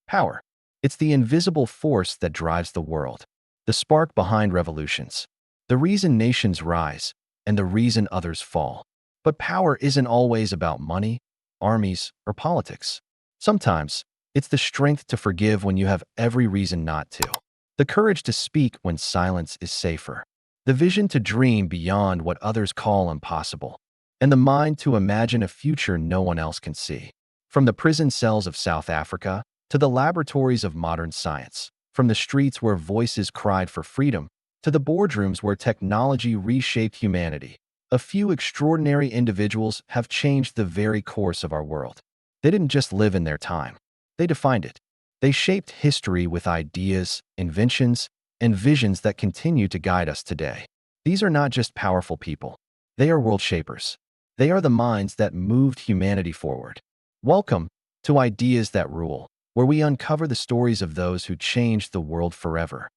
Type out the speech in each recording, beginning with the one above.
Power. It's the invisible force that drives the world, the spark behind revolutions, the reason nations rise, and the reason others fall. But power isn't always about money, armies, or politics. Sometimes, it's the strength to forgive when you have every reason not to, the courage to speak when silence is safer, the vision to dream beyond what others call impossible, and the mind to imagine a future no one else can see. From the prison cells of South Africa to the laboratories of modern science, from the streets where voices cried for freedom to the boardrooms where technology reshaped humanity, a few extraordinary individuals have changed the very course of our world. They didn't just live in their time. They defined it. They shaped history with ideas, inventions, and visions that continue to guide us today. These are not just powerful people. They are world shapers. They are the minds that moved humanity forward. Welcome to Ideas That Rule, where we uncover the stories of those who changed the world forever.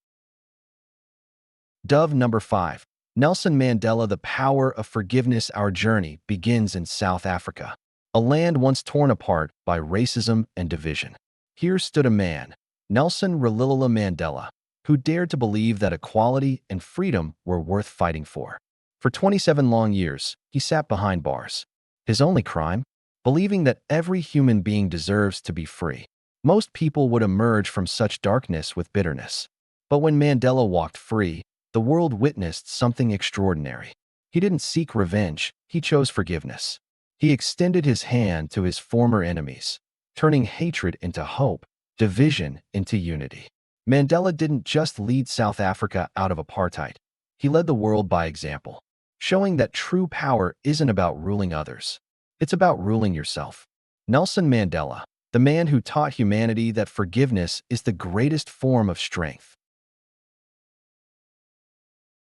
Dove number 5. Nelson Mandela. The power of forgiveness. Our journey begins in South Africa, a land once torn apart by racism and division. Here stood a man, Nelson Rolihlahla Mandela, who dared to believe that equality and freedom were worth fighting for. For 27 long years, he sat behind bars. His only crime? Believing that every human being deserves to be free. Most people would emerge from such darkness with bitterness. But when Mandela walked free, the world witnessed something extraordinary. He didn't seek revenge, he chose forgiveness. He extended his hand to his former enemies, turning hatred into hope, division into unity. Mandela didn't just lead South Africa out of apartheid. He led the world by example, showing that true power isn't about ruling others. It's about ruling yourself. Nelson Mandela, the man who taught humanity that forgiveness is the greatest form of strength.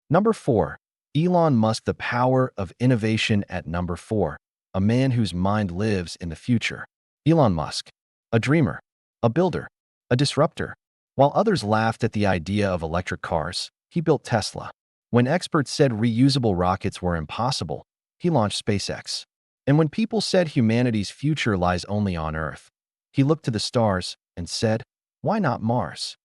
Number 4. Elon Musk. The power of innovation. At number 4. A man whose mind lives in the future. Elon Musk. A dreamer, a builder, a disruptor. While others laughed at the idea of electric cars, he built Tesla. When experts said reusable rockets were impossible, he launched SpaceX. And when people said humanity's future lies only on Earth, he looked to the stars and said, why not Mars?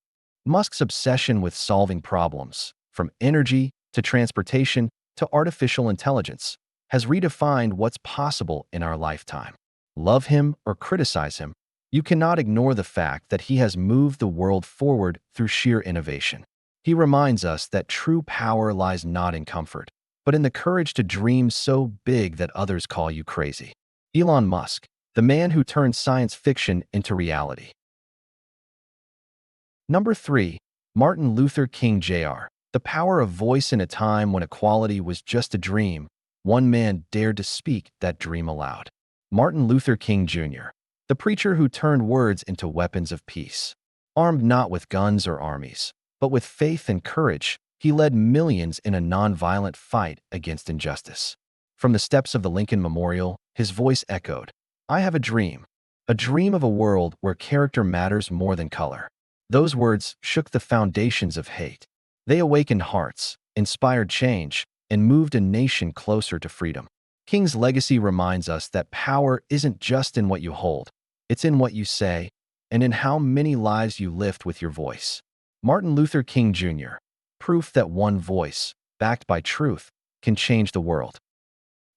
Musk's obsession with solving problems, from energy to transportation to artificial intelligence, has redefined what's possible in our lifetime. Love him or criticize him, you cannot ignore the fact that he has moved the world forward through sheer innovation. He reminds us that true power lies not in comfort, but in the courage to dream so big that others call you crazy. Elon Musk, the man who turned science fiction into reality. Number 3. Martin Luther King Jr. The power of voice. In a time when equality was just a dream, one man dared to speak that dream aloud. Martin Luther King Jr., the preacher who turned words into weapons of peace. Armed not with guns or armies, but with faith and courage, he led millions in a nonviolent fight against injustice. From the steps of the Lincoln Memorial, his voice echoed, I have a dream of a world where character matters more than color. Those words shook the foundations of hate. They awakened hearts, inspired change, and moved a nation closer to freedom. King's legacy reminds us that power isn't just in what you hold, it's in what you say, and in how many lives you lift with your voice. Martin Luther King Jr., proof that one voice, backed by truth, can change the world.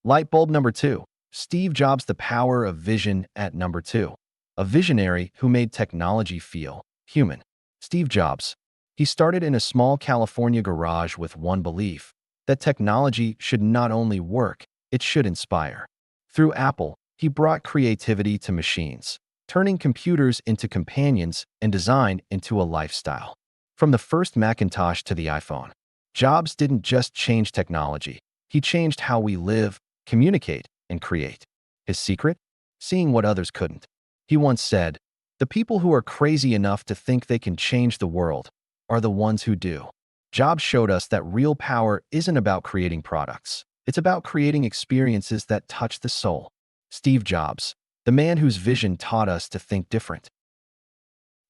Light bulb. Number 2. Steve Jobs. The power of vision. At number 2. A visionary who made technology feel human. Steve Jobs. He started in a small California garage with one belief, that technology should not only work, it should inspire. Through Apple, he brought creativity to machines, turning computers into companions and design into a lifestyle. From the first Macintosh to the iPhone, Jobs didn't just change technology, he changed how we live, communicate, and create. His secret? Seeing what others couldn't. He once said, the people who are crazy enough to think they can change the world are the ones who do. Jobs showed us that real power isn't about creating products. It's about creating experiences that touch the soul. Steve Jobs, the man whose vision taught us to think different.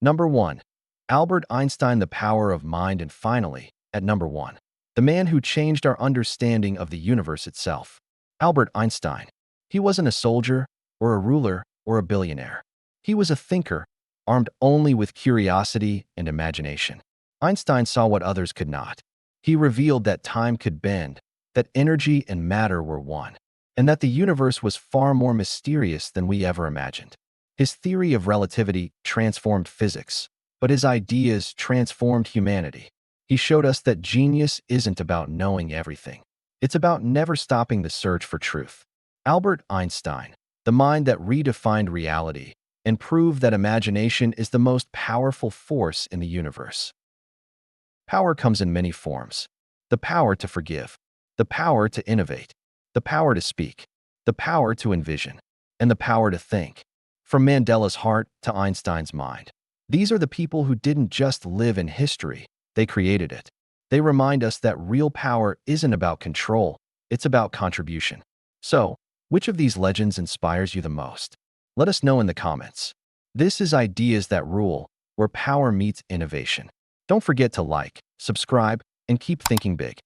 Number 1. Albert Einstein. The power of mind. And finally, at number 1, the man who changed our understanding of the universe itself. Albert Einstein. He wasn't a soldier, or a ruler, or a billionaire. He was a thinker, armed only with curiosity and imagination. Einstein saw what others could not. He revealed that time could bend, that energy and matter were one, and that the universe was far more mysterious than we ever imagined. His theory of relativity transformed physics, but his ideas transformed humanity. He showed us that genius isn't about knowing everything. It's about never stopping the search for truth. Albert Einstein, the mind that redefined reality and proved that imagination is the most powerful force in the universe. Power comes in many forms. The power to forgive, the power to innovate, the power to speak, the power to envision, and the power to think. From Mandela's heart to Einstein's mind. These are the people who didn't just live in history, they created it. They remind us that real power isn't about control, it's about contribution. So, which of these legends inspires you the most? Let us know in the comments. This is Ideas That Rule, where power meets innovation. Don't forget to like, subscribe, and keep thinking big.